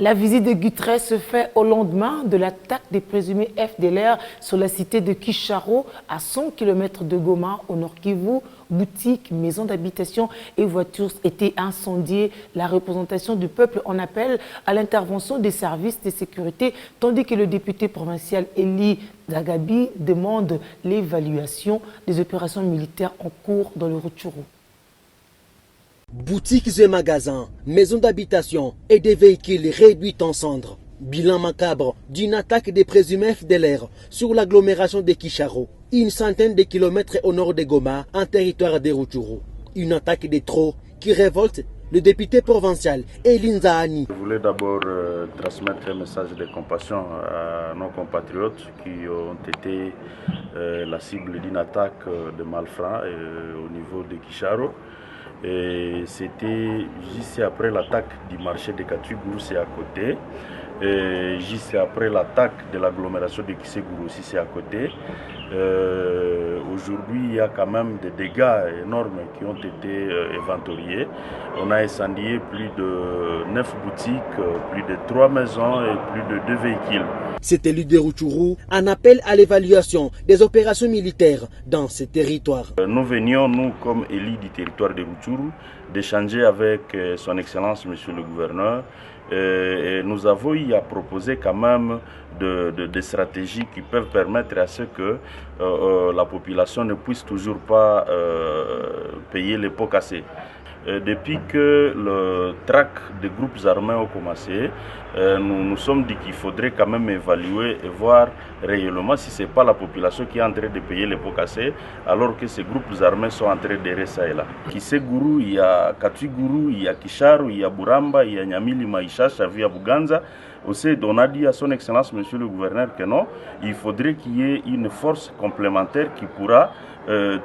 La visite de Guterres se fait au lendemain de l'attaque des présumés FDLR sur la cité de Kisharo, à 100 km de Goma, au nord Kivu. Boutiques, maisons d'habitation et voitures étaient incendiées. La représentation du peuple en appelle à l'intervention des services de sécurité, tandis que le député provincial Eli Zagabi demande l'évaluation des opérations militaires en cours dans le Rutshuru. Boutiques et magasins, maisons d'habitation et des véhicules réduits en cendres. Bilan macabre d'une attaque des présumés FDLR sur l'agglomération de Kisharo, une centaine de kilomètres au nord de Goma, en territoire de Rutshuru. Une attaque de trop qui révolte le député provincial Eli Nzahani. Je voulais d'abord transmettre un message de compassion à nos compatriotes qui ont été la cible d'une attaque de malfrats au niveau de Kisharo. Et c'était juste après l'attaque du marché de Katwiguru, c'est à côté. Et juste après l'attaque de l'agglomération de Kiseguru aussi, c'est à côté. Aujourd'hui, il y a quand même des dégâts énormes qui ont été inventoriés. On a incendié plus de 9 boutiques, plus de 3 maisons et plus de 2 véhicules. C'était l'élu de Rutshuru, un appel à l'évaluation des opérations militaires dans ce territoire. Nous venions, nous, comme élus du territoire de Rutshuru, d'échanger avec son Excellence, Monsieur le Gouverneur. Et nous avons eu à proposer quand même des stratégies qui peuvent permettre à ce que la population ne puisse toujours pas payer les pots cassés. Depuis que le trac des groupes armés a commencé, nous nous sommes dit qu'il faudrait quand même évaluer et voir réellement si ce n'est pas la population qui est en train de payer les pots cassés, alors que ces groupes armés sont en train d'errer ça et là. Kiseguru, il y a Katwiguru, il y a Kisharu, il y a Buramba, il y a Nyamili, Maïcha, Chavia, Buganza. Aussi, on a dit à son Excellence, Monsieur le Gouverneur, que non, il faudrait qu'il y ait une force complémentaire qui pourra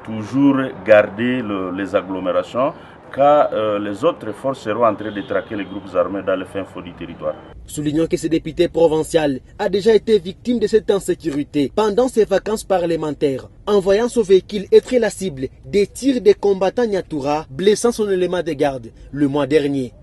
toujours garder les agglomérations, car les autres forces seront en train de traquer les groupes armés dans le fin fond du territoire. Soulignons que ce député provincial a déjà été victime de cette insécurité pendant ses vacances parlementaires, en voyant son véhicule être la cible des tirs des combattants Nyatura, blessant son élément de garde le mois dernier.